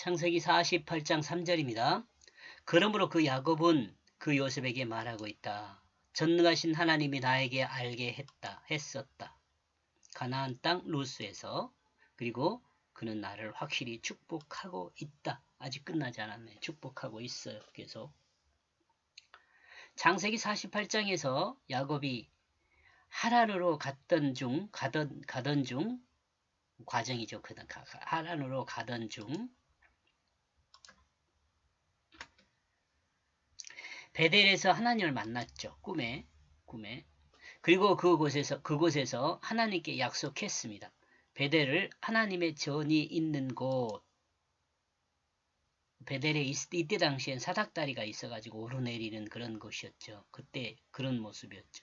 창세기 48장 3절입니다. 그러므로 그 야곱은 그 요셉에게 말하고 있다. 전능하신 하나님이 나에게 알게 했었다. 가나안 땅 루스에서. 그리고 그는 나를 확실히 축복하고 있다. 아직 끝나지 않았네. 축복하고 있어요. 계속. 창세기 48장에서 야곱이 하란으로 가던 중 과정이죠. 하란으로 가던 중 베델에서 하나님을 만났죠. 꿈에. 그리고 그곳에서 하나님께 약속했습니다. 베델을 하나님의 전이 있는 곳. 베델에 이때 당시엔 사닥다리가 있어가지고 오르내리는 그런 곳이었죠. 그때 그런 모습이었죠.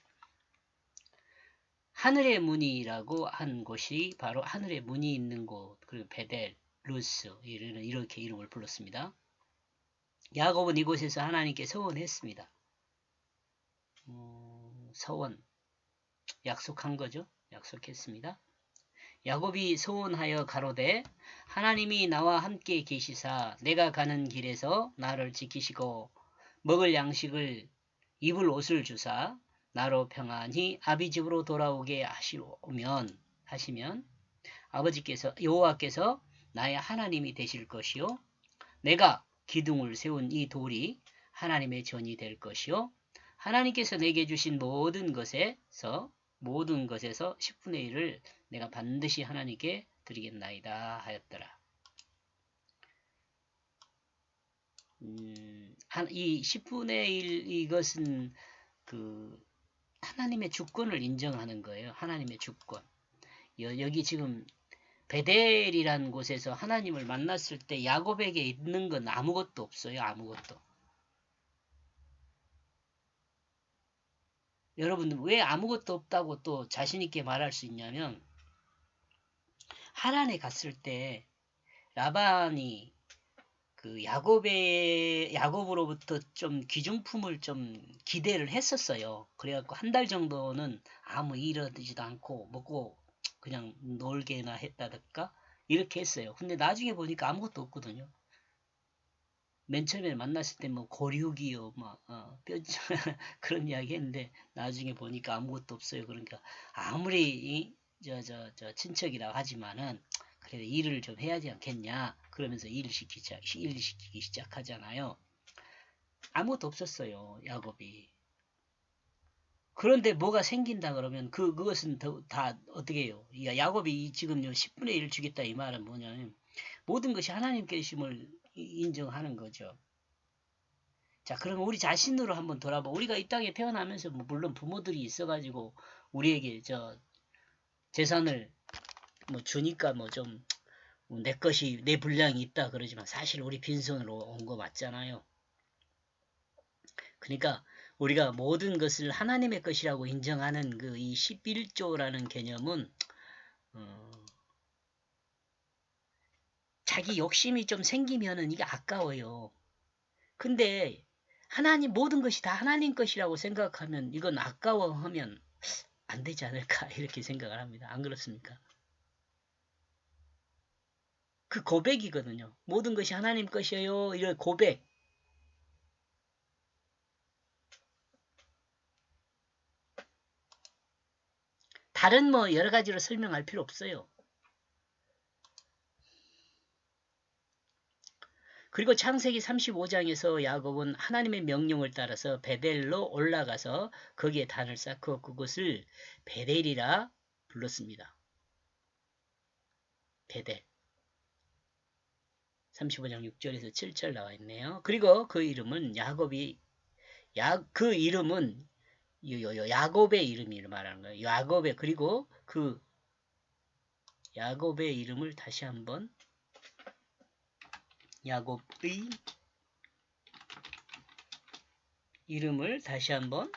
하늘의 문이라고 한 곳이 바로 하늘의 문이 있는 곳. 그리고 베델, 루스 이렇게 이름을 불렀습니다. 야곱은 이곳에서 하나님께 서원했습니다. 서원, 약속한 거죠. 약속했습니다. 야곱이 서원하여 가로되 하나님이 나와 함께 계시사 내가 가는 길에서 나를 지키시고 먹을 양식을 입을 옷을 주사 나로 평안히 아비 집으로 돌아오게 하시면 아버지께서 여호와께서 나의 하나님이 되실 것이요 내가 기둥을 세운 이 돌이 하나님의 전이 될 것이요 하나님께서 내게 주신 모든 것에서 10분의 1을 내가 반드시 하나님께 드리겠나이다 하였더라. 이 10분의 1 이것은 하나님의 주권을 인정하는 거예요. 하나님의 주권. 여기 지금 베델이라는 곳에서 하나님을 만났을 때 야곱에게 있는 건 아무것도 없어요. 아무것도. 여러분 왜 아무것도 없다고 또 자신있게 말할 수 있냐면 하란에 갔을 때 라반이 야곱으로부터 좀 귀중품을 좀 기대를 했었어요. 그래갖고 한 달 정도는 아무 일 하지도 않고 먹고 그냥 놀게나 했다든가 이렇게 했어요. 근데 나중에 보니까 아무것도 없거든요. 맨 처음에 만났을 때 뭐 고륙이요, 그런 이야기 했는데 나중에 보니까 아무것도 없어요. 그러니까 아무리 친척이라고 하지만은 그래도 일을 좀 해야지 않겠냐 그러면서 일을 시키기 시작하잖아요. 아무것도 없었어요. 야곱이. 그런데 뭐가 생긴다 그러면 그것은 다 어떻게 해요? 야곱이 지금 10분의 1을 주겠다 이 말은 뭐냐면 모든 것이 하나님께 계심을 인정하는 거죠. 자, 그러면 우리 자신으로 한번 돌아봐. 우리가 이 땅에 태어나면서 물론 부모들이 있어가지고 우리에게 재산을 주니까 좀 내 것이 내 분량이 있다 그러지만 사실 우리 빈손으로 온 거 맞잖아요. 그러니까 우리가 모든 것을 하나님의 것이라고 인정하는 이 11조라는 개념은 자기 욕심이 좀 생기면은 이게 아까워요. 근데 하나님 모든 것이 다 하나님 것이라고 생각하면 이건 아까워하면 안 되지 않을까 이렇게 생각을 합니다. 안 그렇습니까? 그 고백이거든요. 모든 것이 하나님 것이에요. 이런 고백. 다른 여러 가지로 설명할 필요 없어요. 그리고 창세기 35장에서 야곱은 하나님의 명령을 따라서 베델로 올라가서 거기에 단을 쌓고 그곳을 베델이라 불렀습니다. 베델. 35장 6절에서 7절 나와 있네요. 그리고 그 이름은 그 이름은 야곱의 이름을 말하는 거예요. 그리고 야곱의 이름을 다시 한번 야곱의 이름을 다시 한번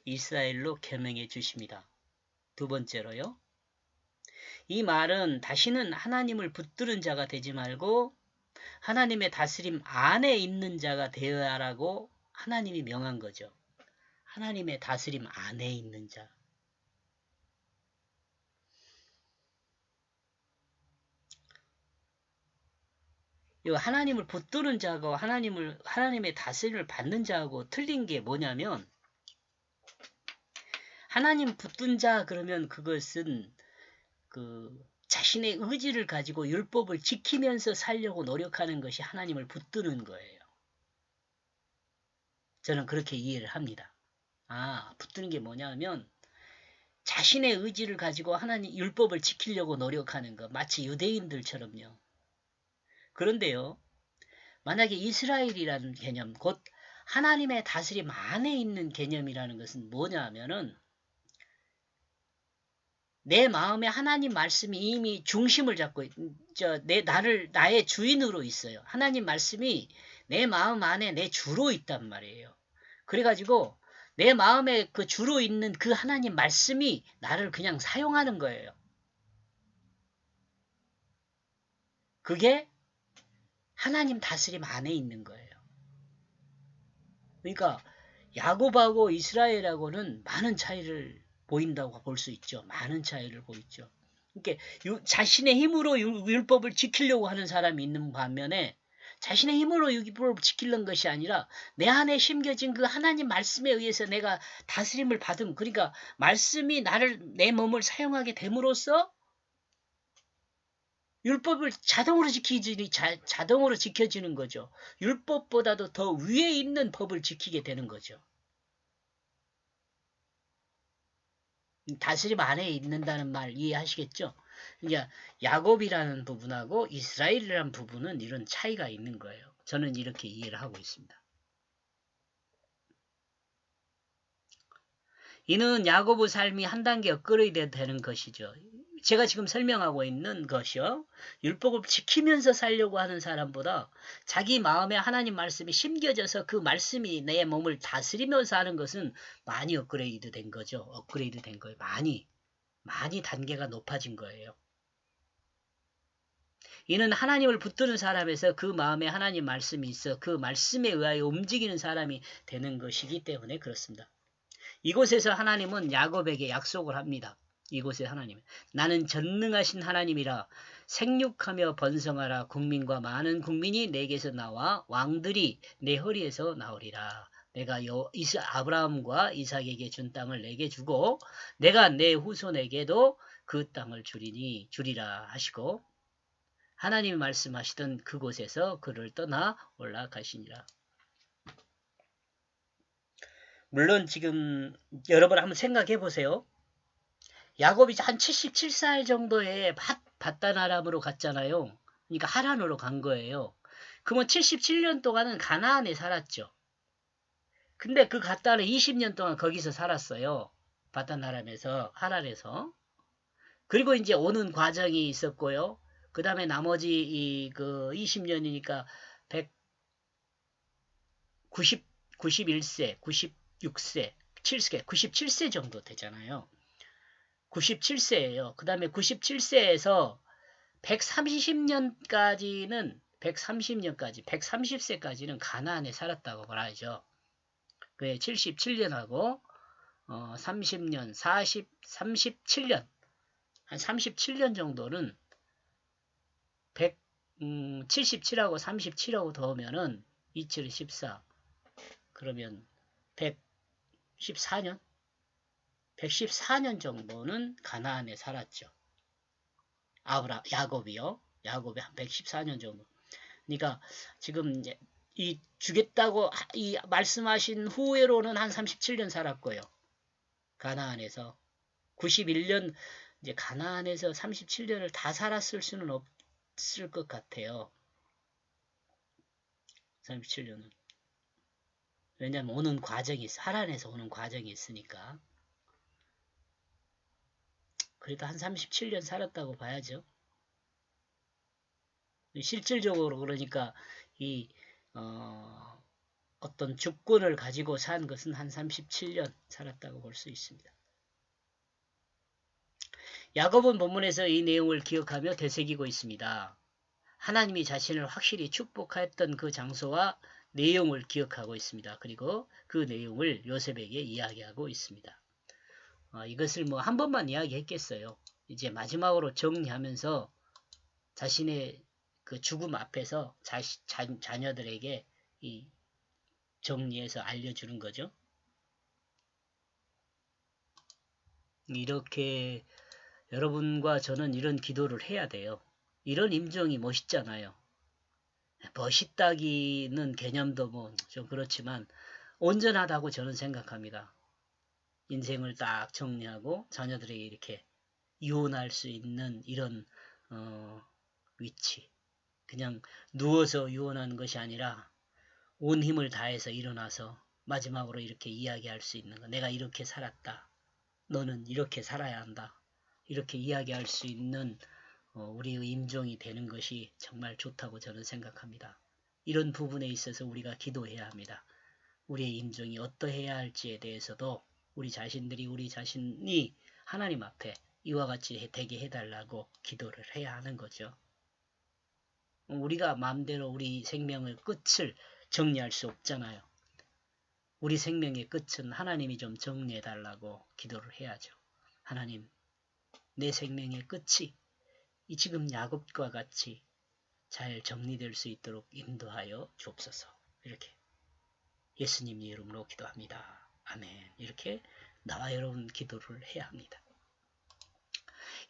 이스라엘로 개명해 주십니다. 두 번째로요. 이 말은 다시는 하나님을 붙드는 자가 되지 말고 하나님의 다스림 안에 있는 자가 되어야 하라고 하나님이 명한 거죠. 하나님의 다스림 안에 있는 자. 이 하나님을 붙드는 자하고 하나님의 다스림을 받는 자하고 틀린 게 뭐냐면, 하나님 붙든 자 그러면 그것은 자신의 의지를 가지고 율법을 지키면서 살려고 노력하는 것이 하나님을 붙드는 거예요. 저는 그렇게 이해를 합니다. 붙드는 게 뭐냐면 자신의 의지를 가지고 하나님 율법을 지키려고 노력하는 것, 마치 유대인들처럼요. 그런데요, 만약에 이스라엘이라는 개념, 곧 하나님의 다스림 안에 있는 개념이라는 것은 뭐냐 하면은 내 마음에 하나님 말씀이 이미 중심을 잡고 나의 주인으로 있어요. 하나님 말씀이 내 마음 안에 내 주로 있단 말이에요. 그래가지고 내 마음에 그 주로 있는 그 하나님 말씀이 나를 그냥 사용하는 거예요. 그게 하나님 다스림 안에 있는 거예요. 그러니까 야곱하고 이스라엘하고는 많은 차이를 보인다고 볼 수 있죠. 많은 차이를 보이죠. 그러니까 자신의 힘으로 율법을 지키려고 하는 사람이 있는 반면에 자신의 힘으로 율법을 지키는 것이 아니라 내 안에 심겨진 그 하나님 말씀에 의해서 내가 다스림을 받음. 그러니까 말씀이 내 몸을 사용하게 됨으로써 율법을 자동으로 지켜지는 거죠. 율법보다도 더 위에 있는 법을 지키게 되는 거죠. 다스림 안에 있는다는 말 이해하시겠죠? 그러니까 야곱이라는 부분하고 이스라엘이라는 부분은 이런 차이가 있는 거예요. 저는 이렇게 이해를 하고 있습니다. 이는 야곱의 삶이 한 단계 업그레이드 되는 것이죠. 제가 지금 설명하고 있는 것이요. 율법을 지키면서 살려고 하는 사람보다 자기 마음에 하나님 말씀이 심겨져서 그 말씀이 내 몸을 다스리면서 하는 것은 많이 업그레이드 된 거죠. 업그레이드 된 거예요. 많이 단계가 높아진 거예요. 이는 하나님을 붙드는 사람에서 그 마음에 하나님 말씀이 있어 그 말씀에 의하여 움직이는 사람이 되는 것이기 때문에 그렇습니다. 이곳에서 하나님은 야곱에게 약속을 합니다. 이곳에 하나님, 나는 전능하신 하나님이라 생육하며 번성하라. 국민과 많은 국민이 내게서 나와 왕들이 내 허리에서 나오리라. 내가 아브라함과 이삭에게 준 땅을 내게 주고 내가 내 후손에게도 그 땅을 주리라 하시고 하나님이 말씀하시던 그곳에서 그를 떠나 올라가시니라. 물론 지금 여러분 한번 생각해 보세요. 야곱이 한 77살 정도에 바단 아람으로 갔잖아요. 그러니까 하란으로 간 거예요. 그러면 77년 동안은 가나안에 살았죠. 근데 그 갔다는 20년 동안 거기서 살았어요. 바단 아람에서 하란에서. 그리고 이제 오는 과정이 있었고요. 그 다음에 나머지 그 20년이니까 91세, 96세, 7세, 97세 정도 되잖아요. 97세예요. 그 다음에 97세에서 130세까지는 가나안에 살았다고 봐야죠. 그게 77년하고 30년, 37년, 한 37년 정도는 77하고 37하고 더하면은 27, 14 그러면 114년? 114년 정도는 가나안에 살았죠. 야곱이요. 야곱이 한 114년 정도. 그러니까 지금 이 주겠다고 이 말씀하신 후회로는 한 37년 살았고요. 가나안에서 91년 이제 가나안에서 37년을 다 살았을 수는 없을 것 같아요. 37년은. 왜냐면 하란에서 오는 과정이 있으니까. 그래도 한 37년 살았다고 봐야죠. 실질적으로 그러니까 이 어떤 주권을 가지고 산 것은 한 37년 살았다고 볼 수 있습니다. 야곱은 본문에서 이 내용을 기억하며 되새기고 있습니다. 하나님이 자신을 확실히 축복했던 그 장소와 내용을 기억하고 있습니다. 그리고 그 내용을 요셉에게 이야기하고 있습니다. 이것을 뭐 한 번만 이야기했겠어요. 이제 마지막으로 정리하면서 자신의 그 죽음 앞에서 자녀들에게 이 정리해서 알려주는 거죠. 이렇게 여러분과 저는 이런 기도를 해야 돼요. 이런 임종이 멋있잖아요. 멋있다기는 개념도 뭐 좀 그렇지만 온전하다고 저는 생각합니다. 인생을 딱 정리하고 자녀들에게 이렇게 유언할 수 있는 이런 위치. 그냥 누워서 유언하는 것이 아니라 온 힘을 다해서 일어나서 마지막으로 이렇게 이야기할 수 있는 거. 내가 이렇게 살았다. 너는 이렇게 살아야 한다. 이렇게 이야기할 수 있는 우리의 임종이 되는 것이 정말 좋다고 저는 생각합니다. 이런 부분에 있어서 우리가 기도해야 합니다. 우리의 임종이 어떠해야 할지에 대해서도 우리 자신이 하나님 앞에 이와 같이 되게 해달라고 기도를 해야 하는 거죠. 우리가 마음대로 우리 생명의 끝을 정리할 수 없잖아요. 우리 생명의 끝은 하나님이 좀 정리해달라고 기도를 해야죠. 하나님, 내 생명의 끝이 이 지금 야곱과 같이 잘 정리될 수 있도록 인도하여 주옵소서. 이렇게 예수님 이름으로 기도합니다. 아멘. 이렇게 나와 여러분 기도를 해야 합니다.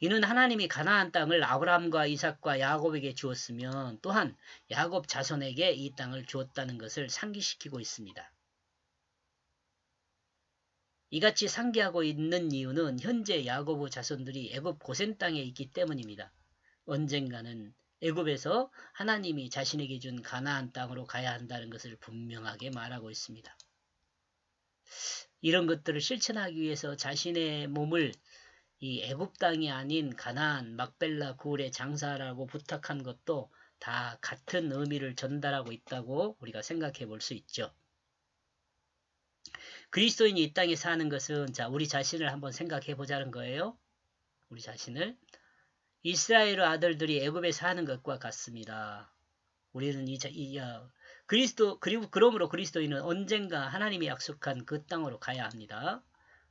이는 하나님이 가나안 땅을 아브라함과 이삭과 야곱에게 주었으면 또한 야곱 자손에게 이 땅을 주었다는 것을 상기시키고 있습니다. 이같이 상기하고 있는 이유는 현재 야곱의 자손들이 애굽 고센 땅에 있기 때문입니다. 언젠가는 애굽에서 하나님이 자신에게 준 가나안 땅으로 가야 한다는 것을 분명하게 말하고 있습니다. 이런 것들을 실천하기 위해서 자신의 몸을 이 애굽 땅이 아닌 가나안 막벨라 구울에 장사하라고 부탁한 것도 다 같은 의미를 전달하고 있다고 우리가 생각해 볼 수 있죠. 그리스도인이 이 땅에 사는 것은 자 우리 자신을 한번 생각해 보자는 거예요. 우리 자신을 이스라엘 아들들이 애굽에 사는 것과 같습니다. 우리는 그러므로 그리스도인은 언젠가 하나님이 약속한 그 땅으로 가야 합니다.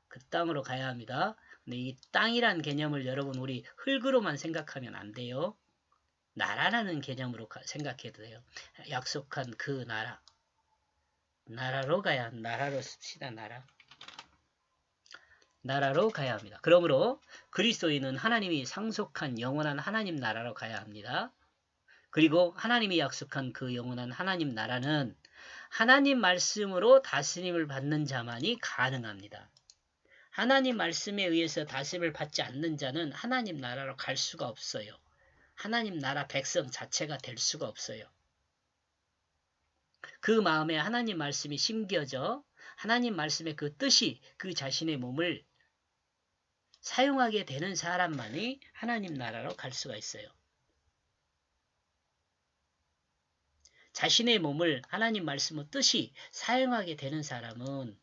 그 땅으로 가야 합니다. 근데 이 땅이란 개념을 여러분 우리 흙으로만 생각하면 안 돼요. 나라라는 개념으로 생각해도 돼요. 약속한 그 나라. 나라로 씁시다. 나라로 가야 합니다. 그러므로 그리스도인은 하나님이 상속한 영원한 하나님 나라로 가야 합니다. 그리고 하나님이 약속한 그 영원한 하나님 나라는 하나님 말씀으로 다스림을 받는 자만이 가능합니다. 하나님 말씀에 의해서 다스림을 받지 않는 자는 하나님 나라로 갈 수가 없어요. 하나님 나라 백성 자체가 될 수가 없어요. 그 마음에 하나님 말씀이 심겨져 하나님 말씀의 그 뜻이 그 자신의 몸을 사용하게 되는 사람만이 하나님 나라로 갈 수가 있어요. 자신의 몸을 하나님 말씀의 뜻이 사용하게 되는 사람은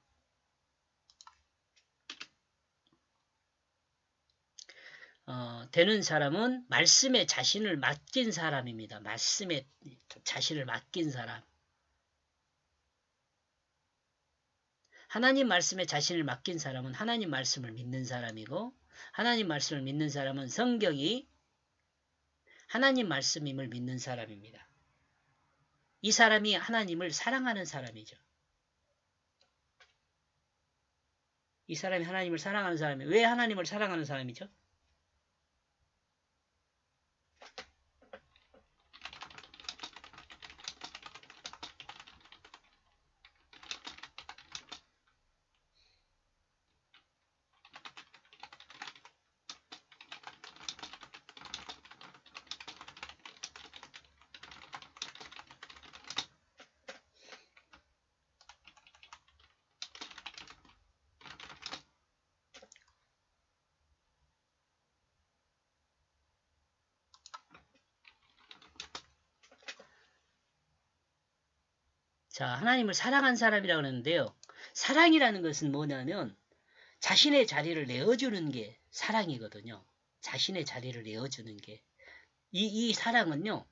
말씀에 자신을 맡긴 사람입니다. 말씀에 자신을 맡긴 사람. 하나님 말씀에 자신을 맡긴 사람은 하나님 말씀을 믿는 사람이고 하나님 말씀을 믿는 사람은 성경이 하나님 말씀임을 믿는 사람입니다. 이 사람이 하나님을 사랑하는 사람이죠. 이 사람이 하나님을 사랑하는 사람이에요. 왜 하나님을 사랑하는 사람이죠? 자, 하나님을 사랑한 사람이라고 하는데요. 사랑이라는 것은 뭐냐면 자신의 자리를 내어주는 게 사랑이거든요. 자신의 자리를 내어주는 게. 이 사랑은요.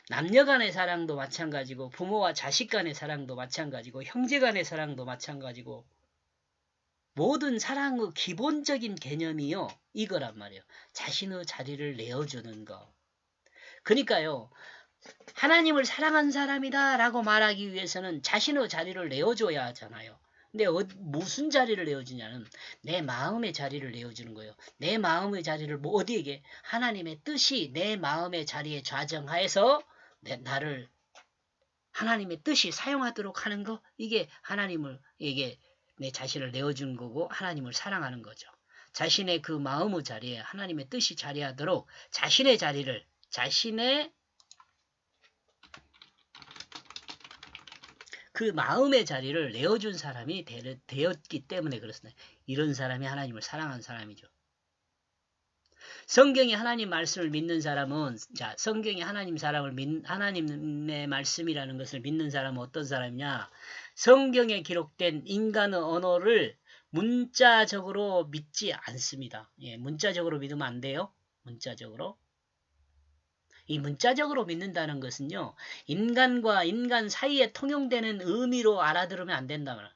남녀 간의 사랑도 마찬가지고 부모와 자식 간의 사랑도 마찬가지고 형제 간의 사랑도 마찬가지고 모든 사랑의 기본적인 개념이요. 이거란 말이에요. 자신의 자리를 내어주는 거. 그러니까요. 하나님을 사랑한 사람이다 라고 말하기 위해서는 자신의 자리를 내어줘야 하잖아요. 근데 무슨 자리를 내어주냐면 내 마음의 자리를 내어주는 거예요. 내 마음의 자리를 뭐 어디에게? 하나님의 뜻이 내 마음의 자리에 좌정하여서 나를 하나님의 뜻이 사용하도록 하는 거, 이게 하나님에게 내 자신을 내어주는 거고 하나님을 사랑하는 거죠. 자신의 그 마음의 자리에 하나님의 뜻이 자리하도록 자신의 자리를 그 마음의 자리를 내어준 사람이 되었기 때문에 그렇습니다. 이런 사람이 하나님을 사랑한 사람이죠. 성경이 하나님 말씀을 믿는 사람은, 자, 성경이 하나님의 말씀이라는 것을 믿는 사람은 어떤 사람이냐? 성경에 기록된 인간의 언어를 문자적으로 믿지 않습니다. 예, 문자적으로 믿으면 안 돼요. 문자적으로. 이 문자적으로 믿는다는 것은요, 인간과 인간 사이에 통용되는 의미로 알아들으면 안 된다 말이야.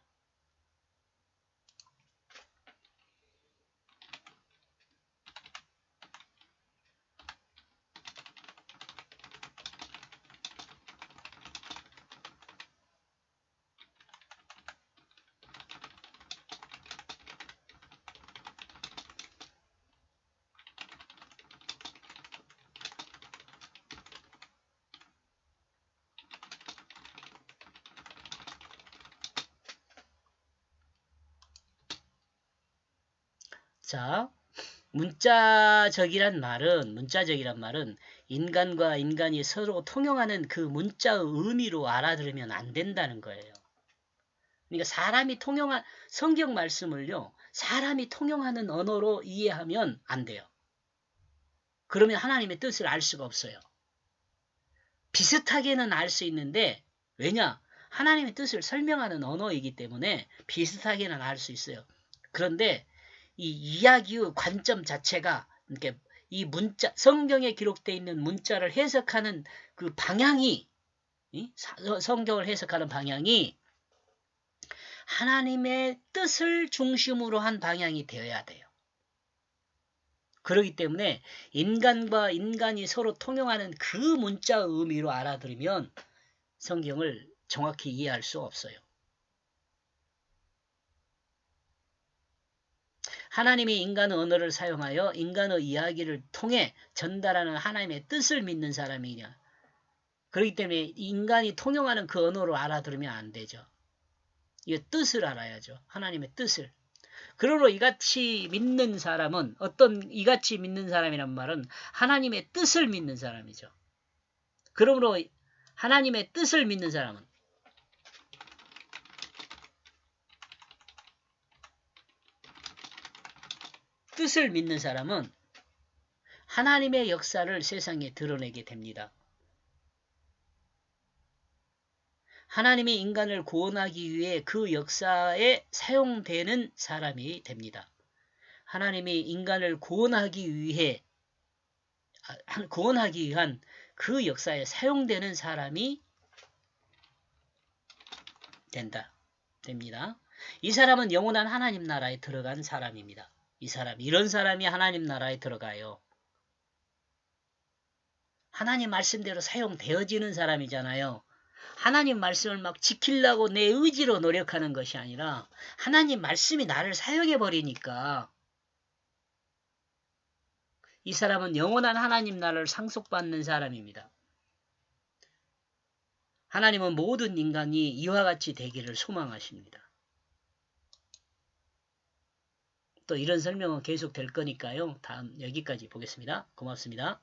자, 문자적이란 말은 인간과 인간이 서로 통용하는 그 문자의 의미로 알아들으면 안 된다는 거예요. 그러니까 성경 말씀을요, 사람이 통용하는 언어로 이해하면 안 돼요. 그러면 하나님의 뜻을 알 수가 없어요. 비슷하게는 알 수 있는데, 왜냐? 하나님의 뜻을 설명하는 언어이기 때문에 비슷하게는 알 수 있어요. 그런데 이 이야기의 관점 자체가, 그러니까 이 문자, 성경에 기록되어 있는 문자를 해석하는 그 방향이, 성경을 해석하는 방향이 하나님의 뜻을 중심으로 한 방향이 되어야 돼요. 그렇기 때문에 인간과 인간이 서로 통용하는 그 문자의 의미로 알아들으면 성경을 정확히 이해할 수 없어요. 하나님이 인간의 언어를 사용하여 인간의 이야기를 통해 전달하는 하나님의 뜻을 믿는 사람이냐. 그렇기 때문에 인간이 통용하는 그 언어로 알아들으면 안 되죠. 이 뜻을 알아야죠. 하나님의 뜻을. 그러므로 이같이 믿는 사람은, 이같이 믿는 사람이란 말은 하나님의 뜻을 믿는 사람이죠. 그러므로 하나님의 뜻을 믿는 사람은 하나님의 역사를 세상에 드러내게 됩니다. 하나님이 인간을 구원하기 위해 그 역사에 사용되는 사람이 됩니다. 하나님이 인간을 구원하기 위한 그 역사에 사용되는 사람이 됩니다. 이 사람은 영원한 하나님 나라에 들어간 사람입니다. 이런 사람이 하나님 나라에 들어가요. 하나님 말씀대로 사용되어지는 사람이잖아요. 하나님 말씀을 막 지키려고 내 의지로 노력하는 것이 아니라 하나님 말씀이 나를 사용해 버리니까 이 사람은 영원한 하나님 나라를 상속받는 사람입니다. 하나님은 모든 인간이 이와 같이 되기를 소망하십니다. 또 이런 설명은 계속 될 거니까요. 다음 여기까지 보겠습니다. 고맙습니다.